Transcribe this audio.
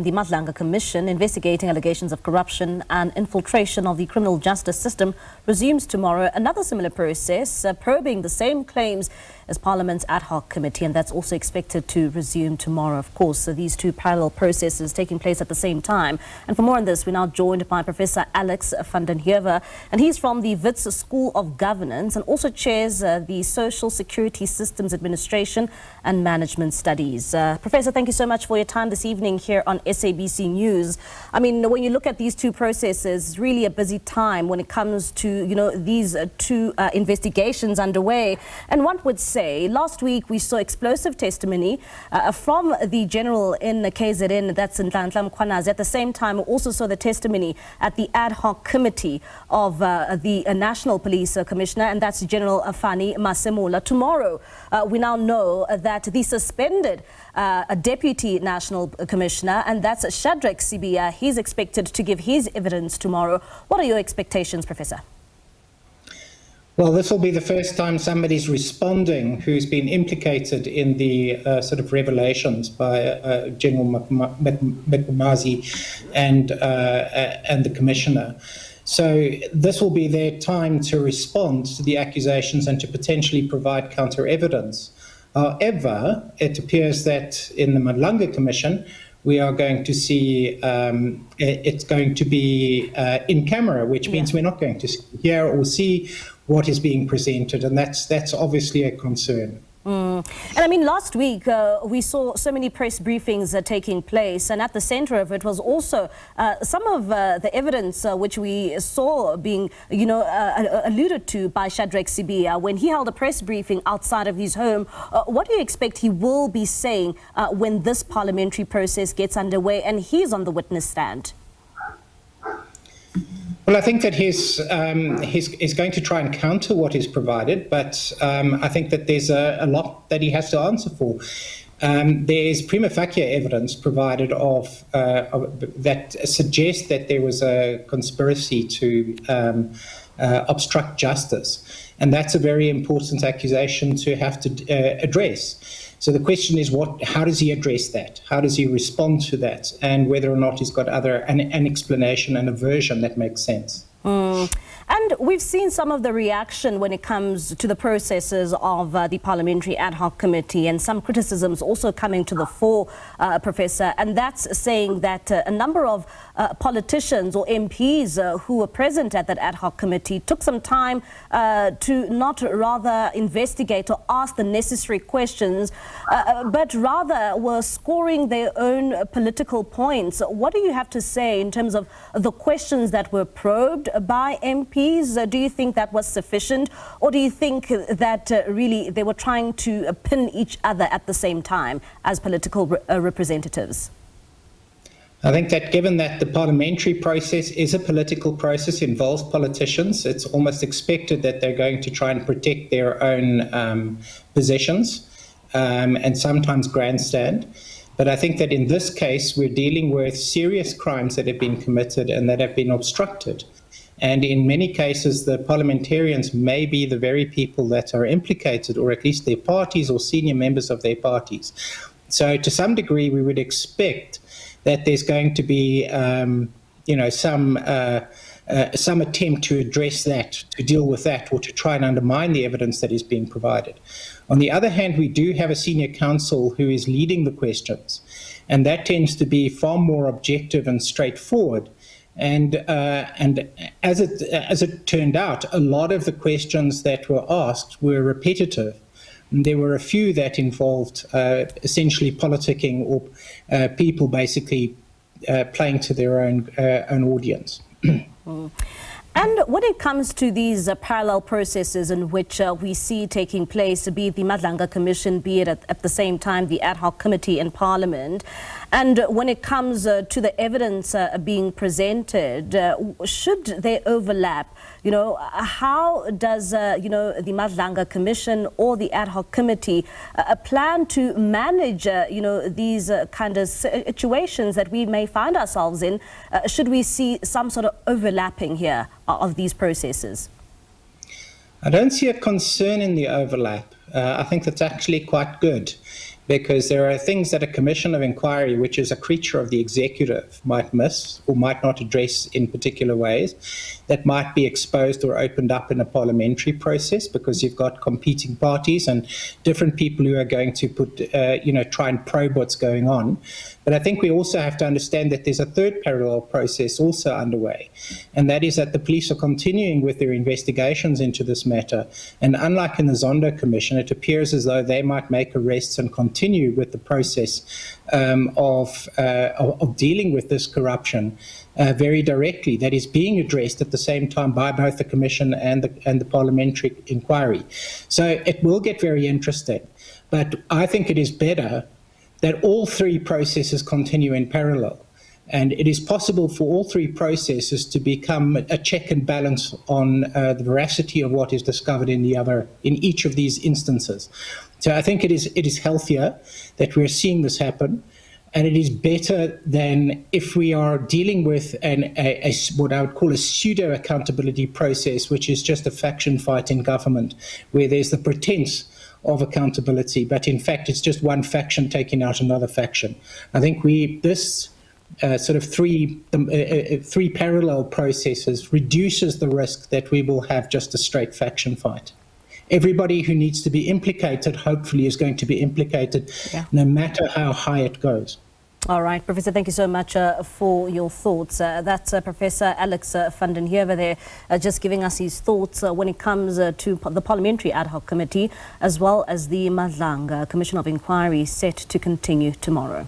the Madlanga Commission investigating allegations of corruption and infiltration of the criminal justice system resumes tomorrow. Another similar process probing the same claims as Parliament's Ad Hoc Committee, and that's also expected to resume tomorrow. Of course, so these two parallel processes taking place at the same time. And for more on this, we're now joined by Professor Alex van den Heever, and he's from the Wits School of Governance and also chairs the Social Security Systems Administration and Management Studies. Professor, thank you so much for your time this evening here on SABC News. I mean, when you look at these two processes, it's really a busy time when it comes to, these two investigations underway. And one would say, last week we saw explosive testimony from the general in KZN, that's in Nhlanhla Mkhwanazi. At the same time, we also saw the testimony at the Ad Hoc Committee of the National Police Commissioner, and that's General Fani Masemula. Tomorrow, we now know that the suspended Deputy National Commissioner, and that's Shadrack Sibiya, he's expected to give his evidence tomorrow. What are your expectations, Professor? Well, this will be the first time somebody's responding who's been implicated in the sort of revelations by General Mkhwanazi and the Commissioner. So this will be their time to respond to the accusations and to potentially provide counter-evidence. However, it appears that in the Madlanga Commission, we are going to see it's going to be in camera, which means we're not going to hear or see what is being presented, and that's obviously a concern. And I mean, last week we saw so many press briefings taking place, and at the center of it was also some of the evidence which we saw being, alluded to by Shadrack Sibiya when he held a press briefing outside of his home. What do you expect he will be saying when this parliamentary process gets underway and he's on the witness stand? Well, I think that he's going to try and counter what is provided, but I think that there's a lot that he has to answer for. There's prima facie evidence provided of that suggests that there was a conspiracy to obstruct justice, and that's a very important accusation to have to address. So the question is, how does he address that? How does he respond to that? And whether or not he's got an explanation and a version that makes sense. And we've seen some of the reaction when it comes to the processes of the Parliamentary Ad Hoc Committee, and some criticisms also coming to the fore, Professor, and that's saying that a number of politicians or MPs who were present at that Ad Hoc Committee took some time to not rather investigate or ask the necessary questions, but rather were scoring their own political points. What do you have to say in terms of the questions that were probed by MPs? Do you think that was sufficient, or do you think that really they were trying to pin each other at the same time as political representatives? I think that given that the parliamentary process is a political process, involves politicians, it's almost expected that they're going to try and protect their own positions and sometimes grandstand. But I think that in this case, we're dealing with serious crimes that have been committed and that have been obstructed. And in many cases, the parliamentarians may be the very people that are implicated, or at least their parties or senior members of their parties. So to some degree, we would expect that there's going to be, some attempt to address that, to deal with that, or to try and undermine the evidence that is being provided. On the other hand, we do have a senior counsel who is leading the questions, and that tends to be far more objective and straightforward. And as it turned out, a lot of the questions that were asked were repetitive. And there were a few that involved essentially politicking or people basically playing to their own audience. And when it comes to these parallel processes in which we see taking place, be it the Madlanga Commission, be it at the same time the Ad Hoc Committee in Parliament, and when it comes to the evidence being presented, should they overlap? How does, the Madlanga Commission or the Ad Hoc Committee plan to manage, these kind of situations that we may find ourselves in? Should we see some sort of overlapping here of these processes? I don't see a concern in the overlap. I think that's actually quite good. because there are things that a commission of inquiry, which is a creature of the executive, might miss or might not address in particular ways, that might be exposed or opened up in a parliamentary process, because you've got competing parties and different people who are going to try and probe what's going on. But I think we also have to understand that there's a third parallel process also underway, and that is that the police are continuing with their investigations into this matter. And unlike in the Zondo Commission, it appears as though they might make arrests and continue with the process of dealing with this corruption very directly, that is being addressed at the same time by both the Commission and the Parliamentary inquiry. So it will get very interesting. But I think it is better that all three processes continue in parallel. And it is possible for all three processes to become a check and balance on the veracity of what is discovered in each of these instances. So I think it is healthier that we're seeing this happen. And it is better than if we are dealing with what I would call a pseudo accountability process, which is just a faction fight in government, where there's the pretense of accountability, but in fact it's just one faction taking out another faction. I think this sort of three parallel processes reduces the risk that we will have just a straight faction fight. Everybody who needs to be implicated, hopefully, is going to be implicated, no matter how high it goes. All right, Professor, thank you so much for your thoughts. That's Professor Alex van den Heever there, just giving us his thoughts when it comes to the Parliamentary Ad Hoc Committee, as well as the Madlanga Commission of Inquiry set to continue tomorrow.